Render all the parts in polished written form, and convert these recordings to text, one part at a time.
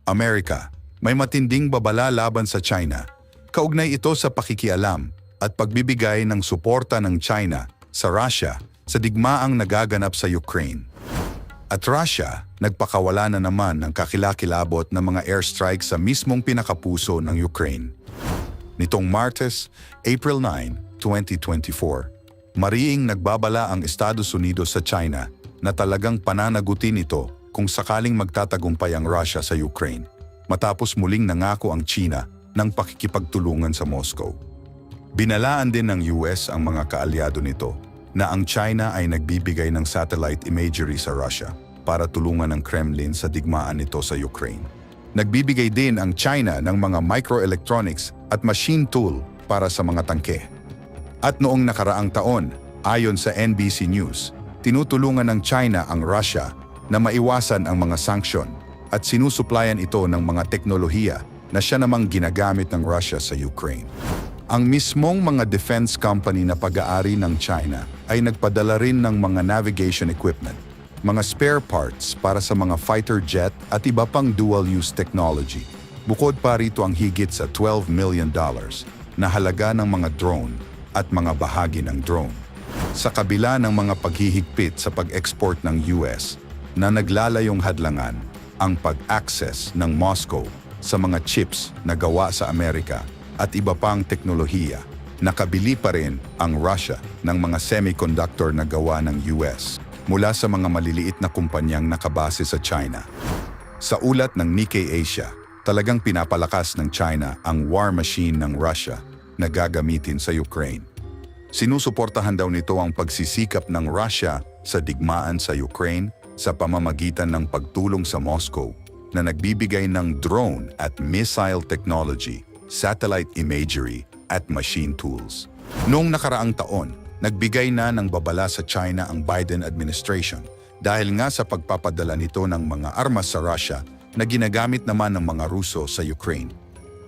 Amerika, may matinding babala laban sa China. Kaugnay ito sa pakikialam at pagbibigay ng suporta ng China sa Russia sa digmaang nagaganap sa Ukraine. At Russia, nagpakawala na naman ng kakilakilabot na mga airstrike sa mismong pinakapuso ng Ukraine. Nitong Martes, April 9, 2024, mariing nagbabala ang Estados Unidos sa China na talagang pananagutin ito kung sakaling magtatagumpay ang Russia sa Ukraine, matapos muling nangako ang China ng pakikipagtulungan sa Moscow. Binalaan din ng US ang mga kaalyado nito na ang China ay nagbibigay ng satellite imagery sa Russia para tulungan ng Kremlin sa digmaan nito sa Ukraine. Nagbibigay din ang China ng mga microelectronics at machine tool para sa mga tangke. At noong nakaraang taon, ayon sa NBC News, tinutulungan ng China ang Russia na maiwasan ang mga sanksyon at sinusuplayan ito ng mga teknolohiya na siya namang ginagamit ng Russia sa Ukraine. Ang mismong mga defense company na pag-aari ng China ay nagpadala rin ng mga navigation equipment, mga spare parts para sa mga fighter jet at iba pang dual-use technology. Bukod pa rito ang higit sa $12 million na halaga ng mga drone at mga bahagi ng drone. Sa kabila ng mga paghihigpit sa pag-export ng US na naglalayong hadlangan ang pag-access ng Moscow sa mga chips na gawa sa Amerika at iba pang teknolohiya, nakabili pa rin ang Russia ng mga semiconductor na gawa ng US mula sa mga maliliit na kumpanyang nakabase sa China. Sa ulat ng Nikkei Asia, talagang pinapalakas ng China ang war machine ng Russia na gagamitin sa Ukraine. Sinusuportahan daw nito ang pagsisikap ng Russia sa digmaan sa Ukraine sa pamamagitan ng pagtulong sa Moscow na nagbibigay ng drone at missile technology, satellite imagery at machine tools. Noong nakaraang taon, nagbigay na ng babala sa China ang Biden administration dahil nga sa pagpapadala nito ng mga armas sa Russia na ginagamit naman ng mga Ruso sa Ukraine.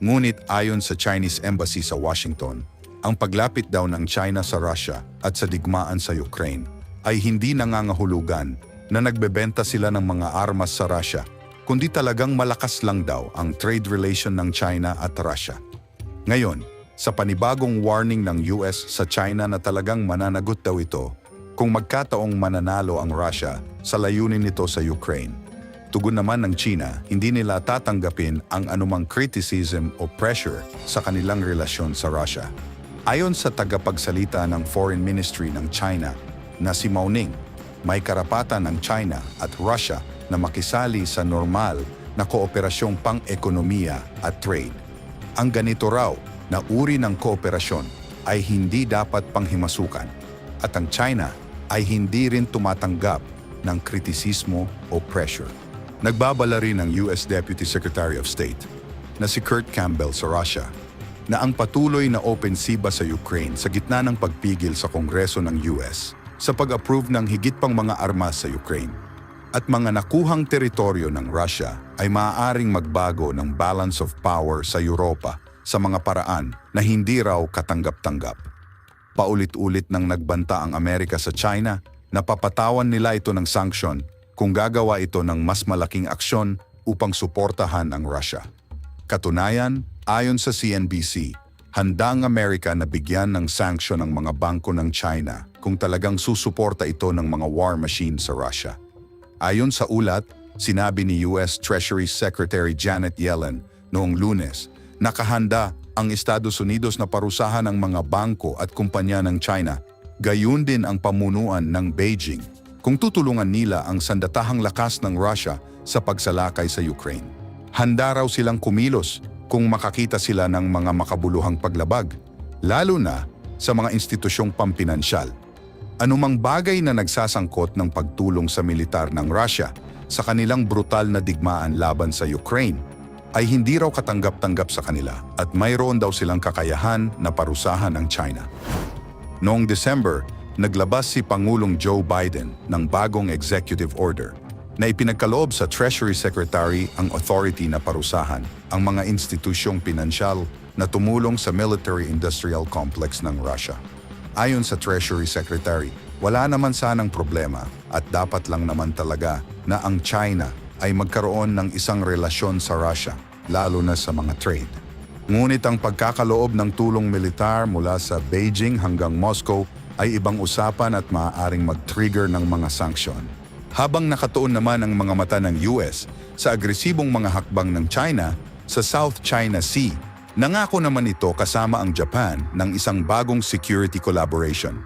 Ngunit ayon sa Chinese Embassy sa Washington, ang paglapit daw ng China sa Russia at sa digmaan sa Ukraine ay hindi nangangahulugan na nagbebenta sila ng mga armas sa Russia, kundi talagang malakas lang daw ang trade relation ng China at Russia. Ngayon, sa panibagong warning ng US sa China na talagang mananagot daw ito kung magkataong mananalo ang Russia sa layunin nito sa Ukraine. Tugon naman ng China, hindi nila tatanggapin ang anumang criticism o pressure sa kanilang relasyon sa Russia. Ayon sa tagapagsalita ng Foreign Ministry ng China na si Mao Ning, may karapatan ng China at Russia na makisali sa normal na kooperasyong pang-ekonomiya at trade. Ang ganito raw na uri ng kooperasyon ay hindi dapat panghimasukan at ang China ay hindi rin tumatanggap ng kritisismo o pressure. Nagbabala rin ang US Deputy Secretary of State na si Kurt Campbell sa Russia na ang patuloy na opensiba sa Ukraine sa gitna ng pagpigil sa Kongreso ng US sa pag-approve ng higit pang mga armas sa Ukraine at mga nakuhang teritoryo ng Russia ay maaaring magbago ng balance of power sa Europa sa mga paraan na hindi raw katanggap-tanggap. Paulit-ulit nang nagbanta ang Amerika sa China na papatawan nila ito ng sanksyon kung gagawa ito ng mas malaking aksyon upang suportahan ang Russia. Katunayan, ayon sa CNBC, handa ang Amerika na bigyan ng sanksyon ang mga bangko ng China kung talagang susuporta ito ng mga war machine sa Russia. Ayon sa ulat, sinabi ni US Treasury Secretary Janet Yellen noong Lunes, nakahanda ang Estados Unidos na parusahan ang mga bangko at kumpanya ng China, gayon din ang pamunuan ng Beijing kung tutulungan nila ang sandatahang lakas ng Russia sa pagsalakay sa Ukraine. Handa raw silang kumilos kung makakita sila ng mga makabuluhang paglabag, lalo na sa mga institusyong pampinansyal. Anumang bagay na nagsasangkot ng pagtulong sa militar ng Russia sa kanilang brutal na digmaan laban sa Ukraine ay hindi raw katanggap-tanggap sa kanila at mayroon daw silang kakayahan na parusahan ang China. Noong December, naglabas si Pangulong Joe Biden ng bagong executive order na ipinagkaloob sa Treasury Secretary ang authority na parusahan ang mga institusyong pinansyal na tumulong sa military-industrial complex ng Russia. Ayon sa Treasury Secretary, wala naman sanang problema at dapat lang naman talaga na ang China ay magkaroon ng isang relasyon sa Russia, lalo na sa mga trade. Ngunit ang pagkakaloob ng tulong militar mula sa Beijing hanggang Moscow ay ibang usapan at maaaring mag-trigger ng mga sanksyon. Habang nakatuon naman ang mga mata ng US sa agresibong mga hakbang ng China sa South China Sea, nangako naman ito kasama ang Japan ng isang bagong security collaboration.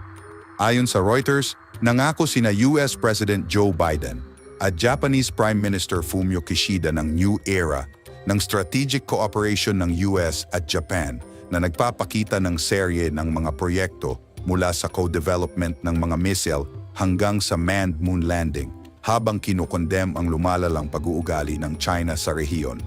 Ayon sa Reuters, nangako sina US President Joe Biden at Japanese Prime Minister Fumio Kishida ng new era ng strategic cooperation ng US at Japan na nagpapakita ng serye ng mga proyekto mula sa co-development ng mga missile hanggang sa manned moon landing habang kinukondem ang lumalalang pag-uugali ng China sa rehiyon.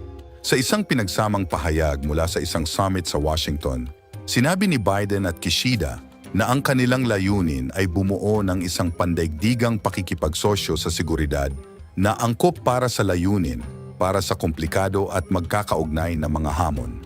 Sa isang pinagsamang pahayag mula sa isang summit sa Washington, sinabi ni Biden at Kishida na ang kanilang layunin ay bumuo ng isang pandaigdigang pakikipagsosyo sa seguridad na angkop para sa layunin, para sa komplikado at magkakaugnay na mga hamon.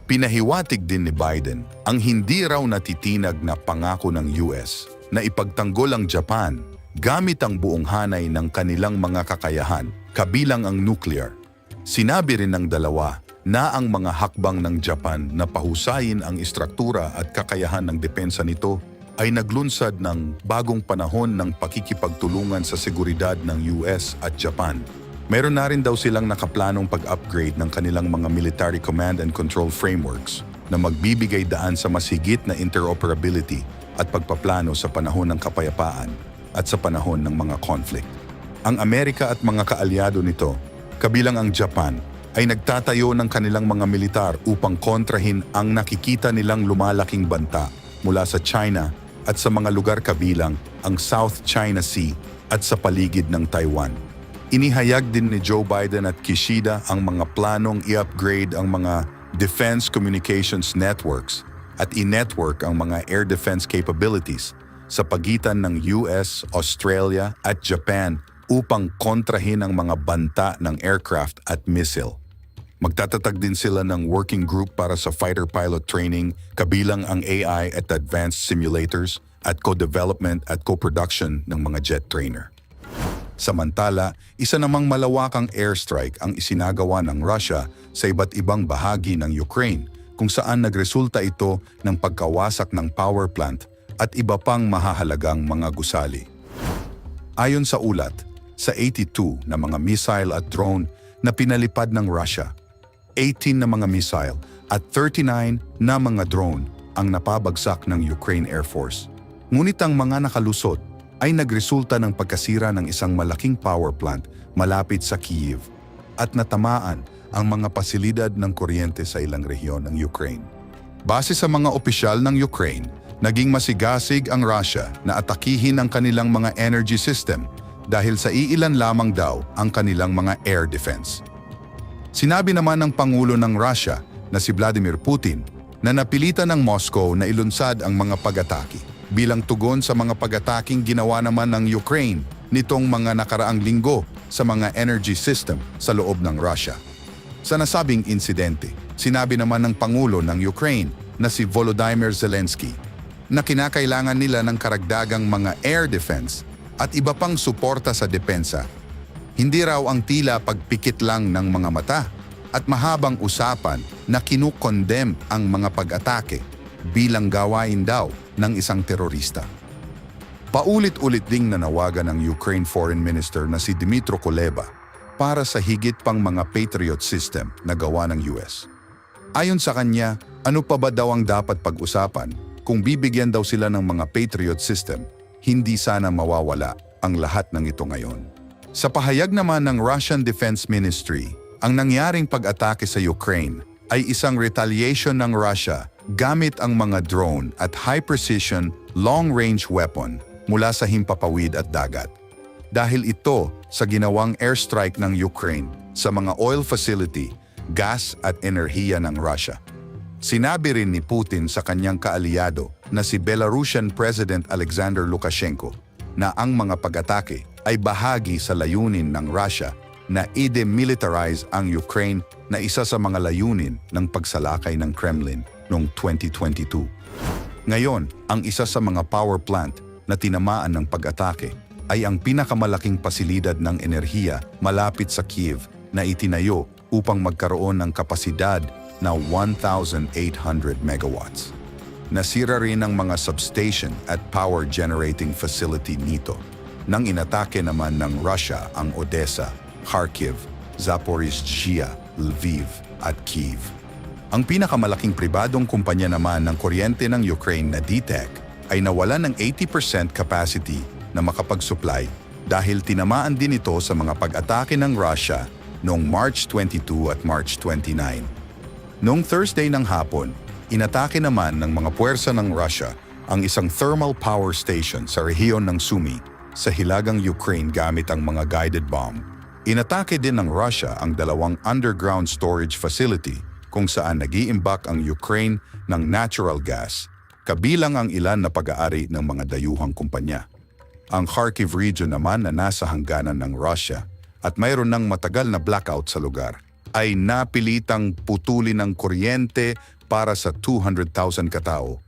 Pinahiwatig din ni Biden ang hindi raw natitinag na pangako ng US na ipagtanggol ang Japan gamit ang buong hanay ng kanilang mga kakayahan, kabilang ang nuclear. Sinabi rin ng dalawa na ang mga hakbang ng Japan na pahusayin ang istruktura at kakayahan ng depensa nito ay naglunsad ng bagong panahon ng pakikipagtulungan sa seguridad ng US at Japan. Meron na rin daw silang nakaplanong pag-upgrade ng kanilang mga military command and control frameworks na magbibigay daan sa mas higit na interoperability at pagpaplano sa panahon ng kapayapaan at sa panahon ng mga conflict. Ang Amerika at mga kaalyado nito, kabilang ang Japan, ay nagtatayo ng kanilang mga militar upang kontrahin ang nakikita nilang lumalaking banta mula sa China at sa mga lugar kabilang ang South China Sea at sa paligid ng Taiwan. Inihayag din ni Joe Biden at Kishida ang mga planong i-upgrade ang mga defense communications networks at i-network ang mga air defense capabilities sa pagitan ng US, Australia at Japan upang kontrahin ang mga banta ng aircraft at missile. Magtatatag din sila ng working group para sa fighter pilot training, kabilang ang AI at advanced simulators at co-development at co-production ng mga jet trainer. Samantala, isa namang malawakang airstrike ang isinagawa ng Russia sa iba't ibang bahagi ng Ukraine kung saan nagresulta ito ng pagkawasak ng power plant at iba pang mahahalagang mga gusali. Ayon sa ulat, sa 82 na mga missile at drone na pinalipad ng Russia, 18 na mga missile at 39 na mga drone ang napabagsak ng Ukraine Air Force. Ngunit ang mga nakalusot ay nagresulta ng pagkasira ng isang malaking power plant malapit sa Kyiv at natamaan ang mga pasilidad ng kuryente sa ilang rehiyon ng Ukraine. Base sa mga opisyal ng Ukraine, naging masigasig ang Russia na atakihin ang kanilang mga energy system dahil sa iilan lamang daw ang kanilang mga air defense. Sinabi naman ng Pangulo ng Russia na si Vladimir Putin na napilitan ng Moscow na ilunsad ang mga pag-atake bilang tugon sa mga pag-ataking ginawa naman ng Ukraine nitong mga nakaraang linggo sa mga energy system sa loob ng Russia. Sa nasabing insidente, sinabi naman ng Pangulo ng Ukraine na si Volodymyr Zelensky na kinakailangan nila ng karagdagang mga air defense at iba pang suporta sa depensa. Hindi raw ang tila pagpikit lang ng mga mata at mahabang usapan na kinukondem ang mga pag-atake bilang gawain daw ng isang terorista. Paulit-ulit ding nanawagan ng Ukraine Foreign Minister na si Dmytro Kuleba para sa higit pang mga Patriot system na gawa ng US. Ayon sa kanya, ano pa ba daw ang dapat pag-usapan kung bibigyan daw sila ng mga Patriot system? Hindi sana mawawala ang lahat ng ito ngayon. Sa pahayag naman ng Russian Defense Ministry, ang nangyaring pag-atake sa Ukraine ay isang retaliation ng Russia gamit ang mga drone at high-precision, long-range weapon mula sa himpapawid at dagat. Dahil ito sa ginawang airstrike ng Ukraine sa mga oil facility, gas at enerhiya ng Russia. Sinabi rin ni Putin sa kanyang kaalyado na si Belarusian President Alexander Lukashenko na ang mga pag-atake ay bahagi sa layunin ng Russia na i-demilitarize ang Ukraine na isa sa mga layunin ng pagsalakay ng Kremlin noong 2022. Ngayon, ang isa sa mga power plant na tinamaan ng pag-atake ay ang pinakamalaking pasilidad ng enerhiya malapit sa Kiev na itinayo upang magkaroon ng kapasidad na 1,800 megawatts. Nasira rin ang mga substation at power generating facility nito nang inatake naman ng Russia ang Odessa, Kharkiv, Zaporizhzhia, Lviv at Kyiv. Ang pinakamalaking pribadong kumpanya naman ng kuryente ng Ukraine na DTEK ay nawalan ng 80% capacity na makapag-supply dahil tinamaan din ito sa mga pag-atake ng Russia noong March 22 at March 29. Noong Thursday ng hapon, inatake naman ng mga puwersa ng Russia ang isang thermal power station sa rehiyon ng Sumy sa hilagang Ukraine gamit ang mga guided bomb. Inatake din ng Russia ang dalawang underground storage facility kung saan nag-iimbak ang Ukraine ng natural gas, kabilang ang ilan na pag-aari ng mga dayuhang kumpanya. Ang Kharkiv region naman na nasa hangganan ng Russia at mayroon ng matagal na blackout sa lugar, ay napilitang putulin ng kuryente para sa 200,000 katao.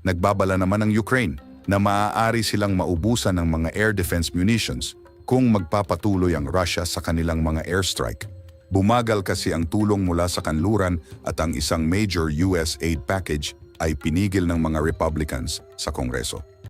Nagbabala naman ang Ukraine na maaari silang maubusan ng mga air defense munitions kung magpapatuloy ang Russia sa kanilang mga airstrike. Bumagal kasi ang tulong mula sa kanluran at ang isang major US aid package ay pinigil ng mga Republicans sa Kongreso.